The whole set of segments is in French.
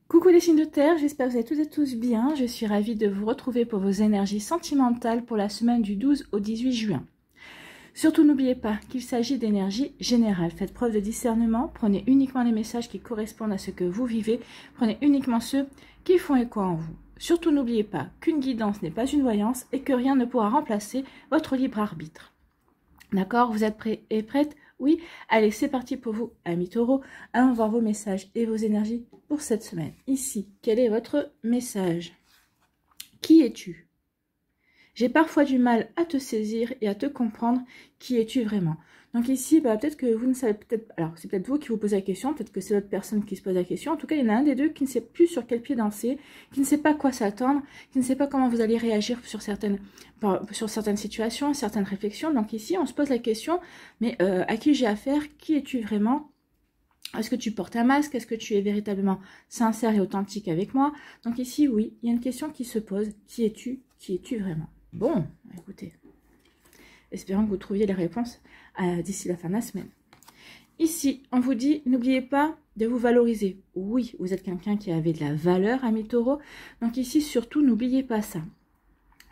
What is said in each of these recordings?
Coucou les signes de terre, j'espère que vous allez toutes et tous bien. Je suis ravie de vous retrouver pour vos énergies sentimentales pour la semaine du 12 au 18 juin. Surtout n'oubliez pas qu'il s'agit d'énergie générale. Faites preuve de discernement, prenez uniquement les messages qui correspondent à ce que vous vivez, prenez uniquement ceux qui font écho en vous. Surtout n'oubliez pas qu'une guidance n'est pas une voyance et que rien ne pourra remplacer votre libre arbitre. D'accord, vous êtes prêts et prêtes? Oui, allez, c'est parti pour vous, amis taureaux. Allons voir vos messages et vos énergies pour cette semaine. Ici, quel est votre message? Qui es-tu? J'ai parfois du mal à te saisir et à te comprendre. Qui es-tu vraiment? Donc ici, peut-être que vous ne savez peut-être... Alors, c'est peut-être vous qui vous posez la question, peut-être que c'est l'autre personne qui se pose la question. En tout cas, il y en a un des deux qui ne sait plus sur quel pied danser, qui ne sait pas à quoi s'attendre, qui ne sait pas comment vous allez réagir sur certaines situations, certaines réflexions. Donc ici, on se pose la question, mais à qui j'ai affaire? Qui es-tu vraiment? Est-ce que tu portes un masque? Est-ce que tu es véritablement sincère et authentique avec moi? Donc ici, oui, il y a une question qui se pose. Qui es-tu? Qui es-tu vraiment? Bon, écoutez, espérons que vous trouviez les réponses d'ici la fin de la semaine. Ici, on vous dit, n'oubliez pas de vous valoriser. Oui, vous êtes quelqu'un qui avait de la valeur, ami taureau. Donc ici, surtout, n'oubliez pas ça.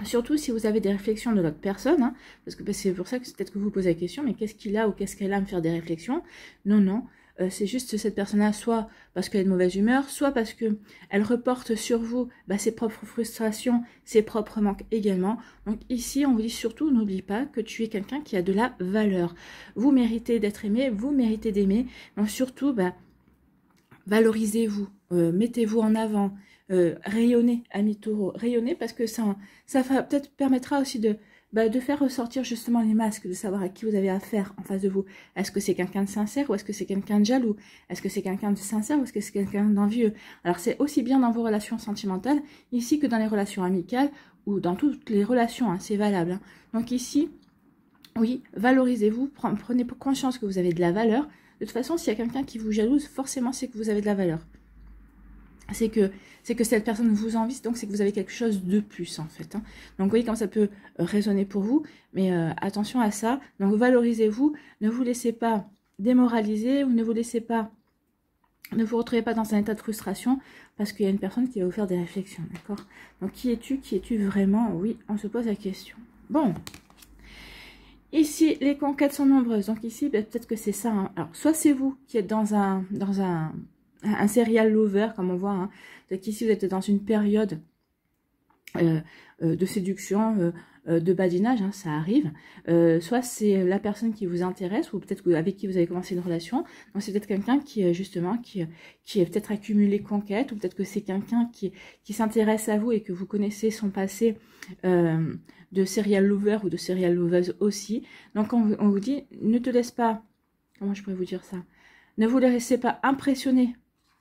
Surtout si vous avez des réflexions de l'autre personne, hein, parce que c'est pour ça que peut-être que vous posez la question, mais qu'est-ce qu'il a ou qu'est-ce qu'elle a à me faire des réflexions? Non, non. C'est juste cette personne-là, soit parce qu'elle est de mauvaise humeur, soit parce que elle reporte sur vous ses propres frustrations, ses propres manques également. Donc ici, on vous dit surtout, n'oublie pas que tu es quelqu'un qui a de la valeur. Vous méritez d'être aimé, vous méritez d'aimer. Donc surtout, valorisez-vous, mettez-vous en avant, rayonnez, amis taureaux, rayonnez parce que ça peut-être permettra aussi de faire ressortir justement les masques, de savoir à qui vous avez affaire en face de vous. Est-ce que c'est quelqu'un de sincère ou est-ce que c'est quelqu'un de jaloux? Est-ce que c'est quelqu'un de sincère ou est-ce que c'est quelqu'un d'envieux? Alors c'est aussi bien dans vos relations sentimentales ici que dans les relations amicales ou dans toutes les relations, hein, c'est valable. Hein. Donc ici, oui, valorisez-vous, prenez conscience que vous avez de la valeur. De toute façon, s'il y a quelqu'un qui vous jalouse, forcément c'est que vous avez de la valeur. C'est que cette personne vous envie, donc c'est que vous avez quelque chose de plus en fait. Hein. Donc vous voyez comment ça peut résonner pour vous, mais attention à ça. Donc valorisez-vous, ne vous laissez pas démoraliser ou ne vous vous retrouvez pas dans un état de frustration parce qu'il y a une personne qui va vous faire des réflexions, d'accord? Donc qui es-tu vraiment? Oui, on se pose la question. Bon. Ici, les conquêtes sont nombreuses. Donc ici, peut-être que c'est ça. Hein. Alors, soit c'est vous qui êtes dans un serial lover, comme on voit. Hein. Donc ici, vous êtes dans une période de séduction, de badinage, hein, ça arrive. Soit c'est la personne qui vous intéresse, ou peut-être avec qui vous avez commencé une relation. Donc c'est peut-être quelqu'un qui, justement, qui est peut-être accumulé conquête, ou peut-être que c'est quelqu'un qui s'intéresse à vous et que vous connaissez son passé de serial lover ou de serial loveuse aussi. Donc on vous dit, ne te laisse pas, comment je pourrais vous dire ça? Ne vous laissez pas impressionner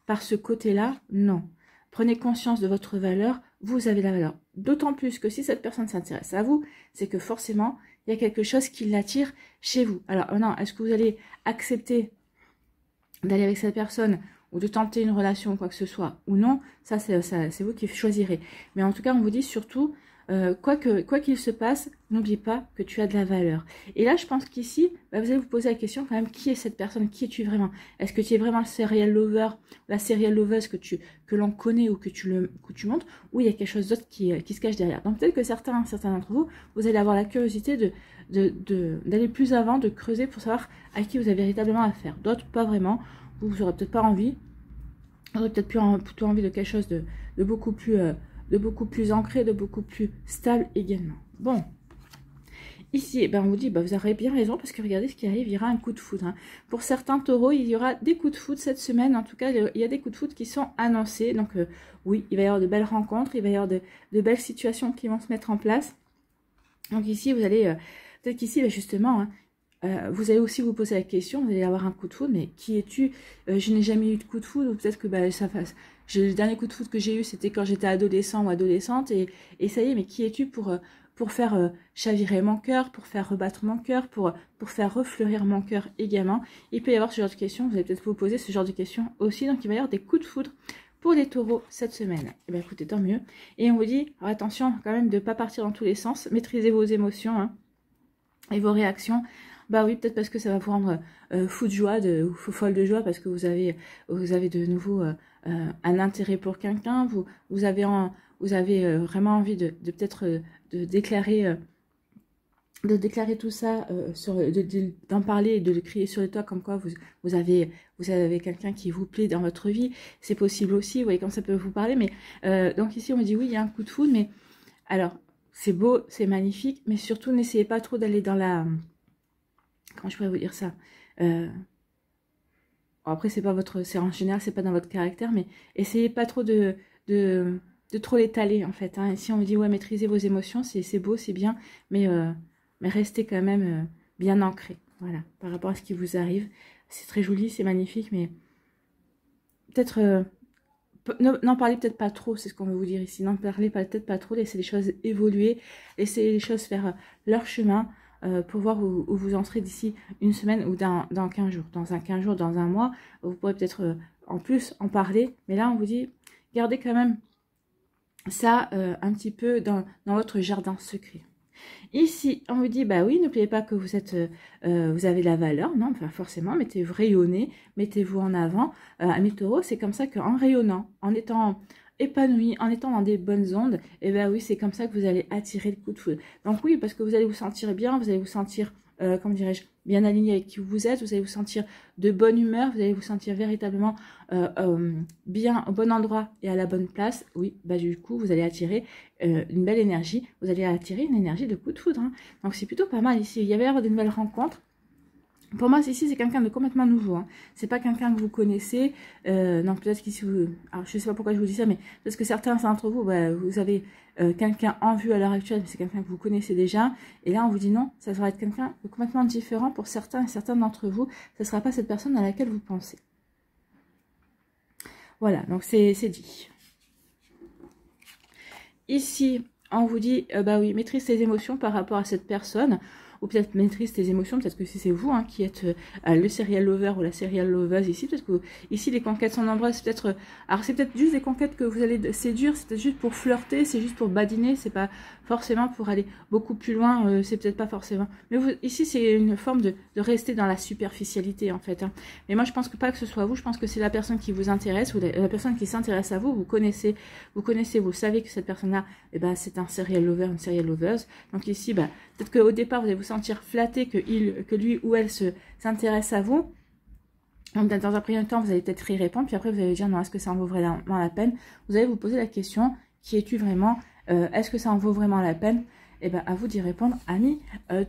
par ce côté-là, non. Prenez conscience de votre valeur, vous avez la valeur. D'autant plus que si cette personne s'intéresse à vous, c'est que forcément, il y a quelque chose qui l'attire chez vous. Alors, non, est-ce que vous allez accepter d'aller avec cette personne ou de tenter une relation ou quoi que ce soit, ou non, ça c'est vous qui choisirez. Mais en tout cas, on vous dit surtout, quoi qu'il se passe, n'oublie pas que tu as de la valeur. Et là, je pense qu'ici, vous allez vous poser la question quand même, qui est cette personne? Qui es-tu vraiment? Est-ce que tu es vraiment le serial lover, la serial loveuse que l'on connaît ou que tu montres, ou il y a quelque chose d'autre qui se cache derrière? Donc peut-être que certains d'entre vous, vous allez avoir la curiosité d'aller plus avant, de creuser pour savoir à qui vous avez véritablement affaire. D'autres, pas vraiment. Vous n'aurez peut-être pas envie. Vous aurez peut-être plutôt envie de quelque chose de beaucoup plus ancré, de beaucoup plus stable également. Bon, ici, on vous dit, vous aurez bien raison, parce que regardez ce qui arrive, il y aura un coup de foudre. Hein. Pour certains taureaux, il y aura des coups de foudre cette semaine. En tout cas, il y a des coups de foudre qui sont annoncés. Donc oui, il va y avoir de belles rencontres, il va y avoir de belles situations qui vont se mettre en place. Donc ici, vous allez, peut-être qu'ici, justement, hein, vous allez aussi vous poser la question, vous allez avoir un coup de foudre, mais qui es-tu? Je n'ai jamais eu de coup de foudre, ou peut-être que le dernier coup de foudre que j'ai eu, c'était quand j'étais adolescent ou adolescente, et ça y est, mais qui es-tu pour faire chavirer mon cœur, pour faire rebattre mon cœur, pour faire refleurir mon cœur également? Il peut y avoir ce genre de questions, vous allez peut-être vous poser ce genre de questions aussi, donc il va y avoir des coups de foudre pour les taureaux cette semaine. Et bien écoutez, tant mieux. Et on vous dit, alors attention quand même de ne pas partir dans tous les sens, maîtrisez vos émotions hein, et vos réactions. Oui, peut-être parce que ça va vous rendre fou de joie ou folle de joie parce que vous avez de nouveau un intérêt pour quelqu'un, vous avez vraiment envie de peut-être de déclarer tout ça, d'en parler et de le crier sur le toit comme quoi vous avez quelqu'un qui vous plaît dans votre vie. C'est possible aussi, vous voyez comme ça peut vous parler. Mais donc ici on me dit oui, il y a un coup de foudre, mais alors c'est beau, c'est magnifique, mais surtout n'essayez pas trop d'aller dans la... Comment je pourrais vous dire ça après c'est pas c'est en général c'est pas dans votre caractère, mais essayez pas trop de trop l'étaler en fait. Hein. Ici on me dit ouais, maîtrisez vos émotions, c'est beau, c'est bien, mais restez quand même bien ancré, voilà, par rapport à ce qui vous arrive. C'est très joli, c'est magnifique, mais peut-être n'en parlez peut-être pas trop, c'est ce qu'on veut vous dire ici. N'en parlez peut-être pas trop, laissez les choses évoluer, laissez les choses faire leur chemin pour voir où vous en serez d'ici une semaine ou dans 15 jours. Dans un 15 jours, dans un mois, vous pourrez peut-être en plus en parler, mais là on vous dit, gardez quand même ça un petit peu dans votre jardin secret. Ici, on vous dit, bah oui, n'oubliez pas que vous êtes, vous avez la valeur, non, enfin forcément, mettez-vous, rayonnez, mettez-vous en avant. Amis taureaux, c'est comme ça qu'en rayonnant, en étant épanoui, en étant dans des bonnes ondes, et ben oui, c'est comme ça que vous allez attirer le coup de foudre. Donc oui, parce que vous allez vous sentir bien, vous allez vous sentir, comment dirais-je, bien aligné avec qui vous êtes, vous allez vous sentir de bonne humeur, vous allez vous sentir véritablement bien au bon endroit et à la bonne place. Oui, bah du coup, vous allez attirer une belle énergie, vous allez attirer une énergie de coup de foudre. Hein. Donc c'est plutôt pas mal ici. Il y avait des nouvelles rencontres. Pour moi, ici, c'est quelqu'un de complètement nouveau. Hein. C'est pas quelqu'un que vous connaissez. Non, peut-être qu'ici, alors, je sais pas pourquoi je vous dis ça, mais parce que certains d'entre vous, bah, vous avez quelqu'un en vue à l'heure actuelle, mais c'est quelqu'un que vous connaissez déjà. Et là, on vous dit non, ça va être quelqu'un de complètement différent pour certains et certains d'entre vous. Ce ne sera pas cette personne à laquelle vous pensez. Voilà, donc c'est dit. Ici, on vous dit, bah oui, maîtrise tes émotions par rapport à cette personne. Ou peut-être maîtrise tes émotions, peut-être que si c'est vous hein, qui êtes le serial lover ou la serial loveuse ici, peut-être que ici les conquêtes sont nombreuses, peut-être, alors c'est peut-être juste des conquêtes que vous allez séduire, c'est peut-être juste pour flirter, c'est juste pour badiner, c'est pas forcément pour aller beaucoup plus loin, c'est peut-être pas forcément, mais ici c'est une forme de rester dans la superficialité en fait, hein. Mais moi je pense que pas que ce soit vous, je pense que c'est la personne qui vous intéresse, ou la personne qui s'intéresse à vous, vous connaissez, vous savez que cette personne-là, eh ben, c'est un serial lover, une serial loveuse, donc ici, bah, peut-être qu'au départ, vous allez vous sentir flatté que lui ou elle s'intéresse à vous. Donc, dans un premier temps, vous allez peut-être y répondre. Puis après, vous allez dire, non, est-ce que ça en vaut vraiment la peine? Vous allez vous poser la question, qui es-tu vraiment? Est-ce que ça en vaut vraiment la peine? Eh bien, à vous d'y répondre, amis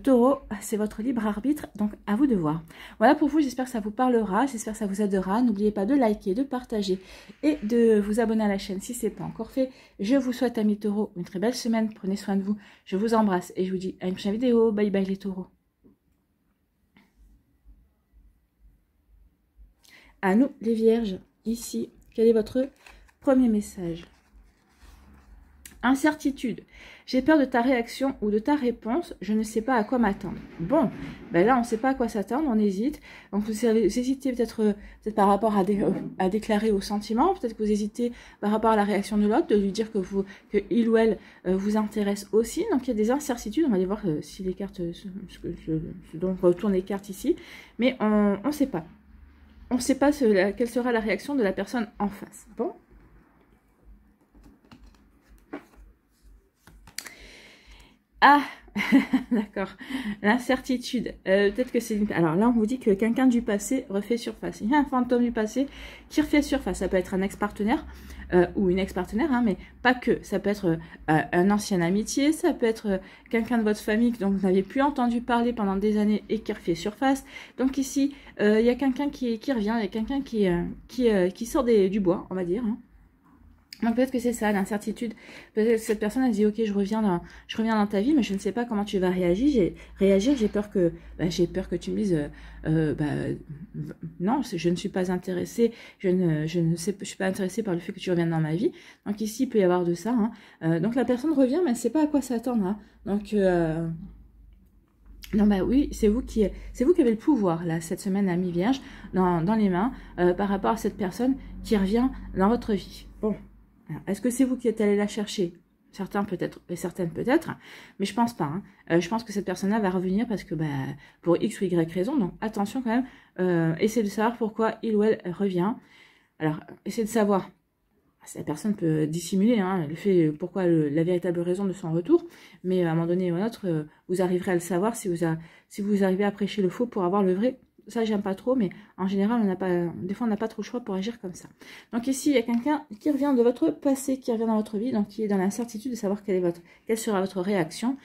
taureau, c'est votre libre arbitre, donc à vous de voir. Voilà pour vous, j'espère que ça vous parlera, j'espère que ça vous aidera. N'oubliez pas de liker, de partager et de vous abonner à la chaîne si ce n'est pas encore fait. Je vous souhaite, amis taureaux, une très belle semaine, prenez soin de vous, je vous embrasse et je vous dis à une prochaine vidéo. Bye bye les taureaux. À nous les vierges, ici, quel est votre premier message? Incertitude. J'ai peur de ta réaction ou de ta réponse. Je ne sais pas à quoi m'attendre. Bon, ben là, on ne sait pas à quoi s'attendre. On hésite. Donc, vous hésitez peut-être par rapport à déclarer vos sentiments. Peut-être que vous hésitez par rapport à la réaction de l'autre, de lui dire que il ou elle vous intéresse aussi. Donc, il y a des incertitudes. On va aller voir si les cartes, donc on retourne les cartes ici. Mais on ne sait pas. On ne sait pas quelle sera la réaction de la personne en face. Bon. Ah, d'accord. L'incertitude. Peut-être que c'est... Alors là, on vous dit que quelqu'un du passé refait surface. Il y a un fantôme du passé qui refait surface. Ça peut être un ex-partenaire ou une ex-partenaire, hein, mais pas que. Ça peut être un ancien amitié, ça peut être quelqu'un de votre famille dont vous n'avez plus entendu parler pendant des années et qui refait surface. Donc ici, il y a quelqu'un qui revient, il y a quelqu'un qui sort du bois, on va dire, hein. Donc peut-être que c'est ça, l'incertitude. Peut-être que cette personne elle dit ok, je reviens dans ta vie, mais je ne sais pas comment tu vas réagir. J'ai peur que tu me dises non, je ne suis pas intéressée, je suis pas intéressée par le fait que tu reviennes dans ma vie. Donc ici il peut y avoir de ça. Hein. Donc la personne revient, mais elle ne sait pas à quoi s'attendre. Hein. Donc non, bah oui, c'est vous qui avez le pouvoir, là, cette semaine, ami vierge, dans les mains, par rapport à cette personne qui revient dans votre vie. Bon. Est-ce que c'est vous qui êtes allé la chercher? Certains peut-être, et certaines peut-être, mais je pense pas. Hein. Je pense que cette personne-là va revenir parce que, pour X ou Y raison, donc attention quand même, essayez de savoir pourquoi il ou elle revient. Alors, essayez de savoir. La personne peut dissimuler hein, le fait, pourquoi la véritable raison de son retour, mais à un moment donné ou à un autre, vous arriverez à le savoir si vous arrivez à prêcher le faux pour avoir le vrai. Ça, j'aime pas trop, mais en général, des fois, on n'a pas trop le choix pour agir comme ça. Donc ici, il y a quelqu'un qui revient de votre passé, qui revient dans votre vie, donc qui est dans l'incertitude de savoir quelle sera votre réaction.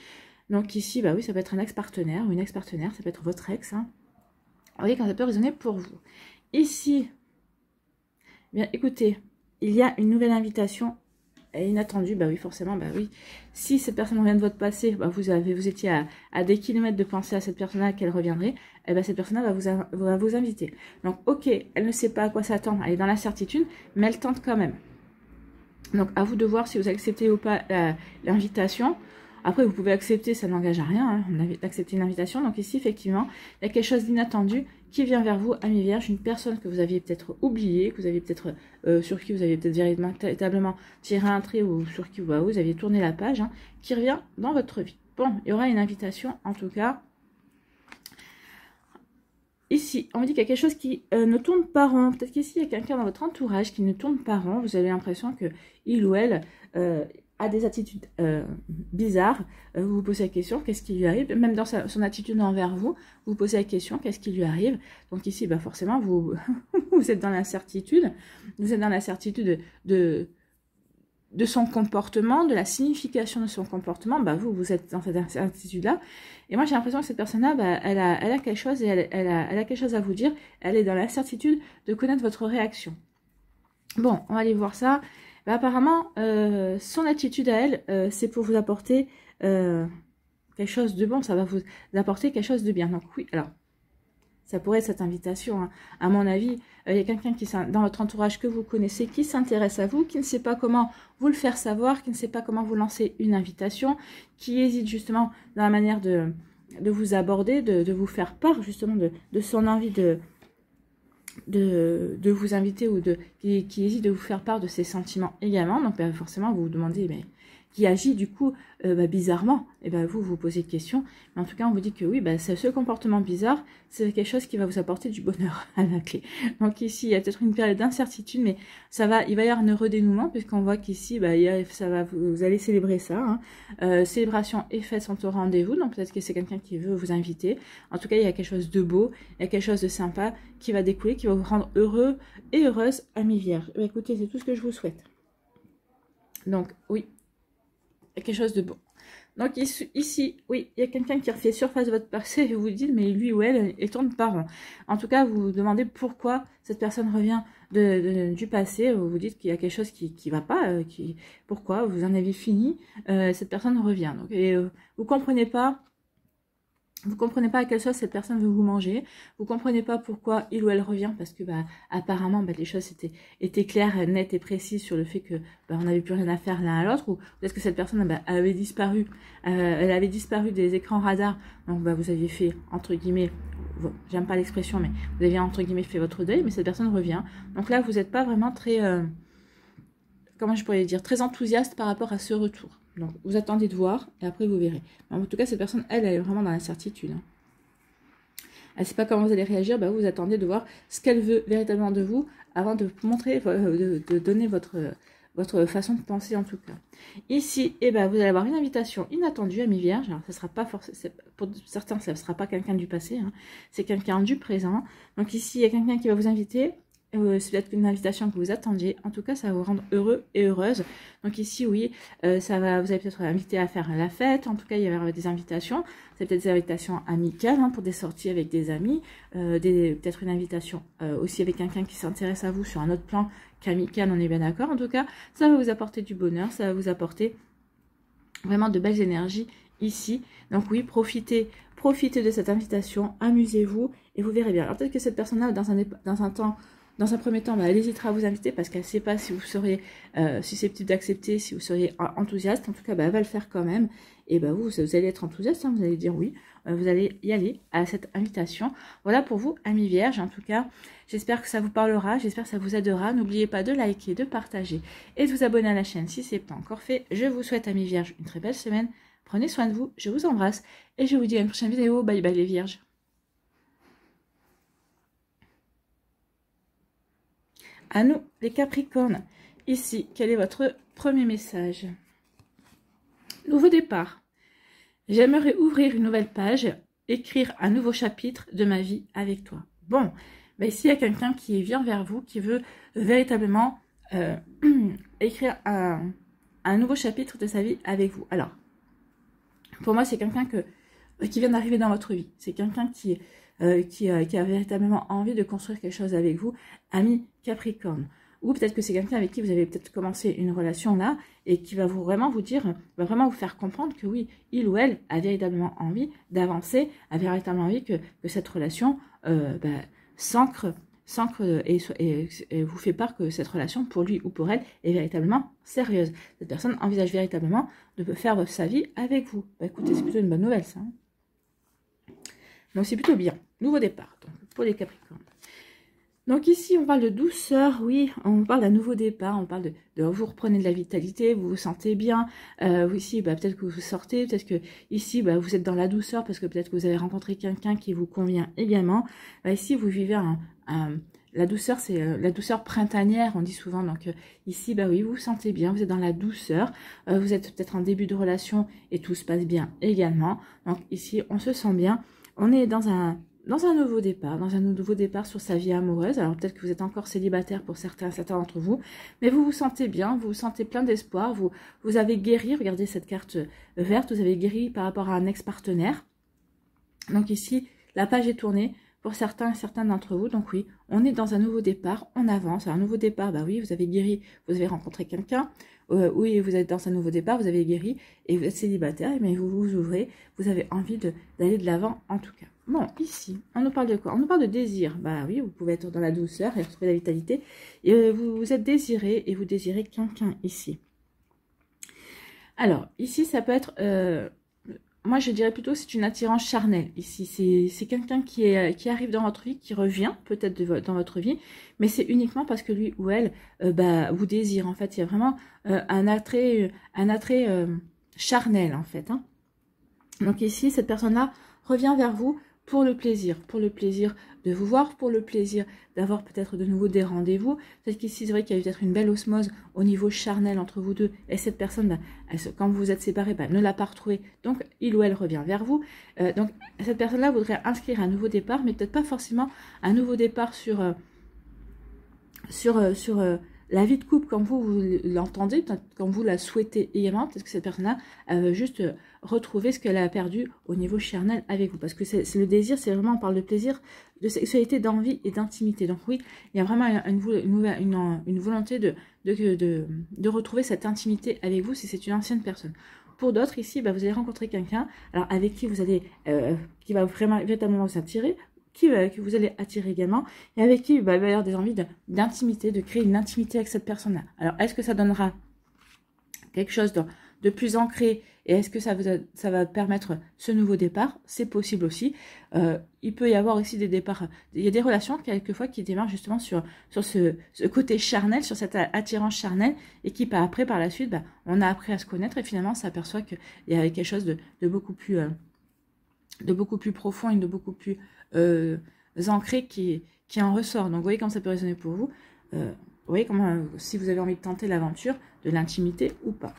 Donc ici, bah oui, ça peut être un ex-partenaire ou une ex-partenaire, ça peut être votre ex. Hein. Vous voyez quand ça peut résonner pour vous. Ici, bien, écoutez, il y a une nouvelle invitation inattendue, bah oui, forcément, bah oui. Si cette personne revient de votre passé, bah vous étiez à des kilomètres de penser à cette personne-là qu'elle reviendrait, et bah cette personne-là va vous inviter. Donc, ok, elle ne sait pas à quoi s'attendre, elle est dans l'incertitude, mais elle tente quand même. Donc, à vous de voir si vous acceptez ou pas l'invitation. Après, vous pouvez accepter, ça n'engage à rien, hein, d'accepter une invitation. Donc ici, effectivement, il y a quelque chose d'inattendu qui vient vers vous, Amis Vierge, une personne que vous aviez peut-être oubliée, que vous aviez peut-être sur qui vous aviez peut-être véritablement tiré un trait ou sur qui vous aviez tourné la page, hein, qui revient dans votre vie. Bon, il y aura une invitation, en tout cas. Ici, on me dit qu'il y a quelque chose qui ne tourne pas rond. Peut-être qu'ici, il y a quelqu'un dans votre entourage qui ne tourne pas rond. Vous avez l'impression que il ou elle a des attitudes bizarres. Vous vous posez la question, qu'est-ce qui lui arrive? Même dans son attitude envers vous, vous posez la question, qu'est-ce qui lui arrive? Donc ici, bah forcément, vous, vous êtes dans l'incertitude. Vous êtes dans l'incertitude de son comportement, de la signification de son comportement. Bah vous êtes dans cette incertitude-là. Et moi, j'ai l'impression que cette personne-là, bah, elle a quelque chose et elle a quelque chose à vous dire. Elle est dans l'incertitude de connaître votre réaction. Bon, on va aller voir ça. Bah, apparemment, son attitude à elle, c'est pour vous apporter quelque chose de bon. Ça va vous apporter quelque chose de bien. Donc oui, alors, ça pourrait être cette invitation. Hein. À mon avis, il y a quelqu'un qui dans votre entourage que vous connaissez, qui s'intéresse à vous, qui ne sait pas comment vous le faire savoir, qui ne sait pas comment vous lancer une invitation, qui hésite justement dans la manière de vous aborder, de vous faire part justement de son envie de vous inviter ou qui hésite de vous faire part de ses sentiments également. Donc bah, forcément, vous vous demandez, mais qui agit du coup bizarrement, et ben vous posez de questions. Mais en tout cas, on vous dit que oui, ce comportement bizarre, c'est quelque chose qui va vous apporter du bonheur à la clé. Donc ici, il y a peut-être une période d'incertitude, mais il va y avoir un heureux dénouement, puisqu'on voit qu'ici, vous allez célébrer ça. Hein. Célébration et fête sont au rendez-vous, donc peut-être que c'est quelqu'un qui veut vous inviter. En tout cas, il y a quelque chose de beau, il y a quelque chose de sympa qui va découler, qui va vous rendre heureux et heureuse, Amis Vierges. Écoutez, c'est tout ce que je vous souhaite. Donc, oui. Quelque chose de bon. Donc ici, oui, il y a quelqu'un qui refait surface de votre passé et vous dites, mais lui ou elle tourne pas rond. En tout cas, vous vous demandez pourquoi cette personne revient du passé. Vous vous dites qu'il y a quelque chose qui va pas. Pourquoi vous en avez fini. Cette personne revient. Donc, et vous comprenez pas. Vous comprenez pas à quelle sauce cette personne veut vous manger. Vous comprenez pas pourquoi il ou elle revient parce que apparemment les choses étaient claires, nettes et précises sur le fait que on n'avait plus rien à faire l'un à l'autre, ou peut-être que cette personne avait disparu, elle avait disparu des écrans radars. Donc vous aviez fait entre guillemets, j'aime pas l'expression, mais vous aviez entre guillemets fait votre deuil, mais cette personne revient. Donc là vous n'êtes pas vraiment très comment je pourrais dire, très enthousiaste par rapport à ce retour. Donc, vous attendez de voir et après vous verrez. En tout cas, cette personne, elle est vraiment dans l'incertitude. Hein. Elle ne sait pas comment vous allez réagir. Vous attendez de voir ce qu'elle veut véritablement de vous avant de montrer, de donner votre façon de penser en tout cas. Ici, vous allez avoir une invitation inattendue, Amis Vierges. Alors, ça sera pas forcément, pour certains, ça ne sera pas quelqu'un du passé. Hein. C'est quelqu'un du présent. Donc ici, il y a quelqu'un qui va vous inviter. C'est peut-être une invitation que vous attendiez. En tout cas, ça va vous rendre heureux et heureuse. Donc ici, oui, vous allez peut-être invité à faire la fête. En tout cas, il y aura des invitations. C'est peut-être des invitations amicales hein, pour des sorties avec des amis. Peut-être une invitation aussi avec quelqu'un qui s'intéresse à vous sur un autre plan qu'amical, on est bien d'accord. En tout cas, ça va vous apporter du bonheur. Ça va vous apporter vraiment de belles énergies ici. Donc oui, profitez de cette invitation. Amusez-vous et vous verrez bien. Alors peut-être que cette personne-là, dans un premier temps, elle hésitera à vous inviter parce qu'elle ne sait pas si vous seriez susceptible d'accepter, si vous seriez enthousiaste. En tout cas, elle va le faire quand même. Et vous allez être enthousiaste, hein, vous allez dire oui. Vous allez y aller à cette invitation. Voilà pour vous, Amis Vierges. En tout cas, j'espère que ça vous parlera, j'espère que ça vous aidera. N'oubliez pas de liker, de partager et de vous abonner à la chaîne si ce n'est pas encore fait. Je vous souhaite, Amis Vierges, une très belle semaine. Prenez soin de vous, je vous embrasse et je vous dis à une prochaine vidéo. Bye bye les Vierges. À nous, les Capricornes. Ici, quel est votre premier message? Nouveau départ. J'aimerais ouvrir une nouvelle page, écrire un nouveau chapitre de ma vie avec toi. Bon, ben ici, il y a quelqu'un qui vient vers vous, qui veut véritablement écrire un nouveau chapitre de sa vie avec vous. Alors, pour moi, c'est quelqu'un qui vient d'arriver dans votre vie. C'est quelqu'un qui a véritablement envie de construire quelque chose avec vous, ami Capricorne. Ou peut-être que c'est quelqu'un avec qui vous avez peut-être commencé une relation là, et qui va vraiment vous dire, va vraiment vous faire comprendre que oui, il ou elle a véritablement envie d'avancer, a véritablement envie que cette relation s'ancre et vous fait part que cette relation, pour lui ou pour elle, est véritablement sérieuse. Cette personne envisage véritablement de faire sa vie avec vous. Bah, écoutez, c'est plutôt une bonne nouvelle, ça. Hein. Donc, c'est plutôt bien. Nouveau départ, donc, pour les Capricornes. Donc ici, on parle de douceur, oui, on parle d'un nouveau départ, on parle de vous reprenez de la vitalité, vous vous sentez bien, ici, peut-être que vous sortez, peut-être que ici, vous êtes dans la douceur, parce que peut-être que vous avez rencontré quelqu'un qui vous convient également. Ici, vous vivez la douceur, c'est la douceur printanière, on dit souvent, donc ici, oui, vous vous sentez bien, vous êtes dans la douceur, vous êtes peut-être en début de relation et tout se passe bien également. Donc ici, on se sent bien, on est dans un nouveau départ sur sa vie amoureuse. Alors peut-être que vous êtes encore célibataire pour certains d'entre vous, mais vous vous sentez bien, vous vous sentez plein d'espoir, vous avez guéri, regardez cette carte verte, vous avez guéri par rapport à un ex-partenaire. Donc ici, la page est tournée pour certains d'entre vous. Donc oui, on est dans un nouveau départ, on avance. Un nouveau départ, oui, vous avez guéri, vous avez rencontré quelqu'un. Oui, vous êtes dans un nouveau départ, vous avez guéri et vous êtes célibataire, mais vous vous ouvrez, vous avez envie d'aller de l'avant en tout cas. Bon, ici, on nous parle de quoi? On nous parle de désir. Oui, vous pouvez être dans la douceur et retrouver la vitalité. Et vous êtes désiré et vous désirez quelqu'un ici. Alors, ici, ça peut être... moi, je dirais plutôt c'est une attirance charnelle. Ici, c'est quelqu'un qui arrive dans votre vie, qui revient peut-être dans votre vie, mais c'est uniquement parce que lui ou elle vous désire. En fait, il y a vraiment un attrait charnel, en fait. Hein. Donc ici, cette personne-là revient vers vous pour le plaisir de vous voir, pour le plaisir d'avoir peut-être de nouveau des rendez-vous. Peut-être qu'ici, c'est vrai qu'il y a peut-être une belle osmose au niveau charnel entre vous deux, et cette personne, quand vous vous êtes séparés, ne l'a pas retrouvée, donc il ou elle revient vers vous. Donc cette personne-là voudrait inscrire un nouveau départ, mais peut-être pas forcément un nouveau départ sur la vie de couple comme vous l'entendez, comme vous la souhaitez également, parce que cette personne-là veut juste retrouver ce qu'elle a perdu au niveau charnel avec vous. Parce que c'est le désir, c'est vraiment, on parle de plaisir, de sexualité, d'envie et d'intimité. Donc oui, il y a vraiment une volonté de retrouver cette intimité avec vous si c'est une ancienne personne. Pour d'autres, ici, vous allez rencontrer quelqu'un avec qui vous allez, qui va véritablement vous attirer, que vous allez attirer également, et avec qui il va y avoir des envies d'intimité, de créer une intimité avec cette personne-là. Alors, est-ce que ça donnera quelque chose de plus ancré, et est-ce que ça va permettre ce nouveau départ? C'est possible aussi. Il peut y avoir aussi des départs, il y a des relations quelquefois qui démarrent justement sur ce côté charnel, sur cette attirance charnelle, et qui après, par la suite, on a appris à se connaître, et finalement, on s'aperçoit qu'il y a quelque chose de beaucoup plus profond et de beaucoup plus ancré qui en ressort. Donc vous voyez comment ça peut résonner pour vous. Vous voyez comment, si vous avez envie de tenter l'aventure, de l'intimité ou pas.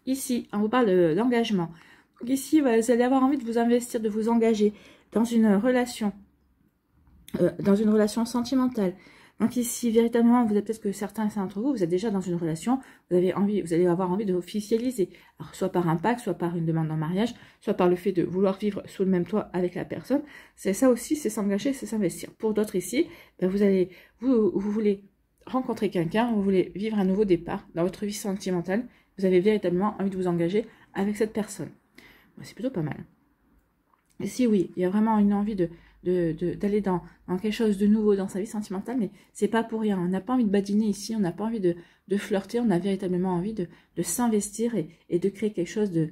Ici, on vous parle d'engagement. Donc ici, vous allez avoir envie de vous investir, de vous engager dans une relation sentimentale. Donc ici, véritablement, vous êtes peut-être que certains d'entre vous, vous êtes déjà dans une relation, vous allez avoir envie de officialiser. Alors, soit par un pacte, soit par une demande en mariage, soit par le fait de vouloir vivre sous le même toit avec la personne. C'est ça aussi, c'est s'engager, c'est s'investir. Pour d'autres ici, vous voulez rencontrer quelqu'un, vous voulez vivre un nouveau départ dans votre vie sentimentale, vous avez véritablement envie de vous engager avec cette personne. C'est plutôt pas mal. Ici, oui, il y a vraiment une envie d'aller dans quelque chose de nouveau dans sa vie sentimentale, mais c'est pas pour rien. On n'a pas envie de badiner ici, on n'a pas envie de flirter, on a véritablement envie de s'investir et de créer quelque chose de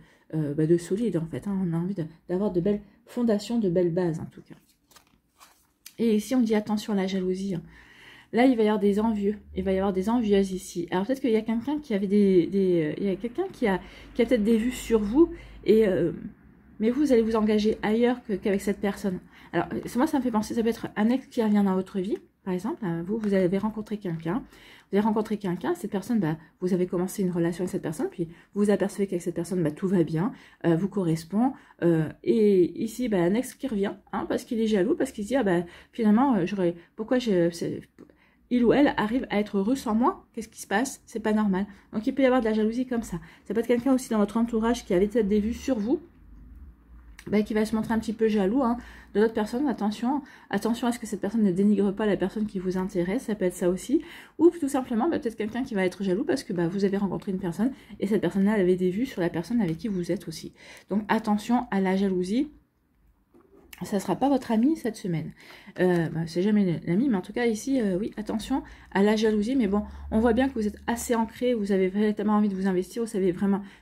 solide en fait. Hein. On a envie d'avoir de belles fondations, de belles bases en tout cas. Et ici on dit attention à la jalousie. Hein. Là il va y avoir des envieux, il va y avoir des envieuses ici. Alors peut-être qu'il y a quelqu'un qui avait il y a quelqu'un qui a peut-être des vues sur vous et mais vous allez vous engager ailleurs qu'avec cette personne. Alors, moi, ça me fait penser, ça peut être un ex qui revient dans votre vie. par exemple, vous avez rencontré quelqu'un, cette personne, vous avez commencé une relation avec cette personne, puis vous vous apercevez qu'avec cette personne, tout va bien, vous correspond, et ici, un ex qui revient, hein, parce qu'il est jaloux, parce qu'il se dit, finalement, il ou elle arrive à être heureux sans moi, qu'est-ce qui se passe? C'est pas normal. Donc il peut y avoir de la jalousie comme ça. Ça peut être quelqu'un aussi dans votre entourage qui avait peut-être des vues sur vous, qui va se montrer un petit peu jaloux, hein, de l'autre personne. Attention à ce que cette personne ne dénigre pas la personne qui vous intéresse, ça peut être ça aussi. Ou tout simplement, peut-être quelqu'un qui va être jaloux parce que vous avez rencontré une personne et cette personne-là avait des vues sur la personne avec qui vous êtes aussi. Donc attention à la jalousie. Ça ne sera pas votre ami cette semaine. C'est jamais l'ami, mais en tout cas ici, oui, attention à la jalousie. Mais bon, on voit bien que vous êtes assez ancré, vous avez véritablement envie de vous investir, vous savez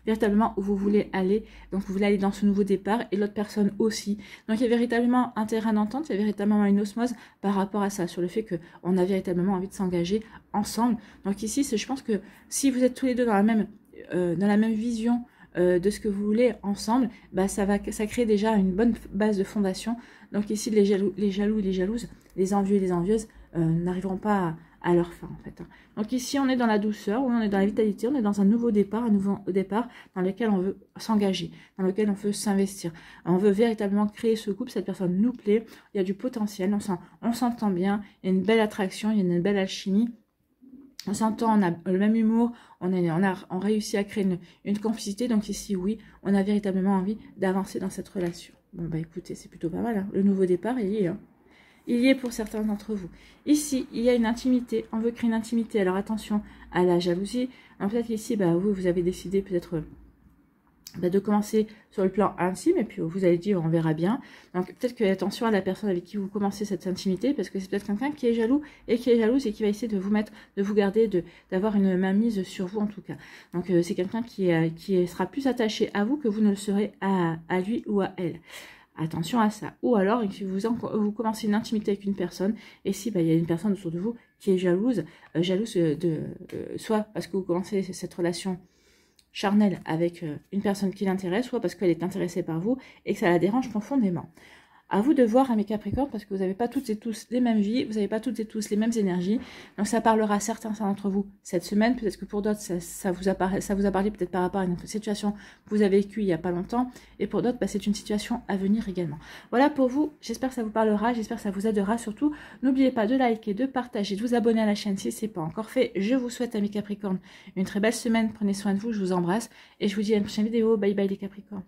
véritablement où vous voulez aller. Donc vous voulez aller dans ce nouveau départ et l'autre personne aussi. Donc il y a véritablement un terrain d'entente, il y a véritablement une osmose par rapport à ça, sur le fait qu'on a véritablement envie de s'engager ensemble. Donc ici, je pense que si vous êtes tous les deux dans la même vision, de ce que vous voulez ensemble, ça crée déjà une bonne base de fondation. Donc ici, les jaloux et les jalouses, les envieux et les envieuses n'arriveront pas à leur fin, en fait. Donc ici, on est dans la douceur, on est dans la vitalité, on est dans un nouveau départ dans lequel on veut s'engager, dans lequel on veut s'investir. On veut véritablement créer ce couple, cette personne nous plaît, il y a du potentiel, on s'entend bien, il y a une belle attraction, il y a une belle alchimie. On s'entend, on a le même humour, on réussit à créer une complicité. Donc ici, oui, on a véritablement envie d'avancer dans cette relation. Bon, écoutez, c'est plutôt pas mal. Hein. Le nouveau départ, il y est. Hein. Il y est pour certains d'entre vous. Ici, il y a une intimité. On veut créer une intimité. Alors attention à la jalousie. Peut-être qu'ici, vous avez décidé peut-être de commencer sur le plan intime, et puis vous allez dire on verra bien. Donc peut-être que attention à la personne avec qui vous commencez cette intimité, parce que c'est peut-être quelqu'un qui est jaloux et qui est jalouse et qui va essayer de vous garder, d'avoir une mainmise sur vous en tout cas. Donc c'est quelqu'un qui sera plus attaché à vous que vous ne le serez à lui ou à elle. Attention à ça. Ou alors, si vous commencez une intimité avec une personne, et si il y a une personne autour de vous qui est jalouse soit parce que vous commencez cette relation charnel avec une personne qui l'intéresse, soit parce qu'elle est intéressée par vous et que ça la dérange profondément. À vous de voir, mes Capricornes, parce que vous n'avez pas toutes et tous les mêmes vies, vous n'avez pas toutes et tous les mêmes énergies. Donc ça parlera à certains d'entre vous cette semaine, peut-être que pour d'autres, ça vous a parlé peut-être par rapport à une situation que vous avez vécue il n'y a pas longtemps, et pour d'autres, c'est une situation à venir également. Voilà pour vous, j'espère que ça vous parlera, j'espère que ça vous aidera. Surtout, n'oubliez pas de liker, de partager, de vous abonner à la chaîne si ce n'est pas encore fait. Je vous souhaite, mes Capricornes, une très belle semaine, prenez soin de vous, je vous embrasse, et je vous dis à une prochaine vidéo. Bye bye les Capricornes.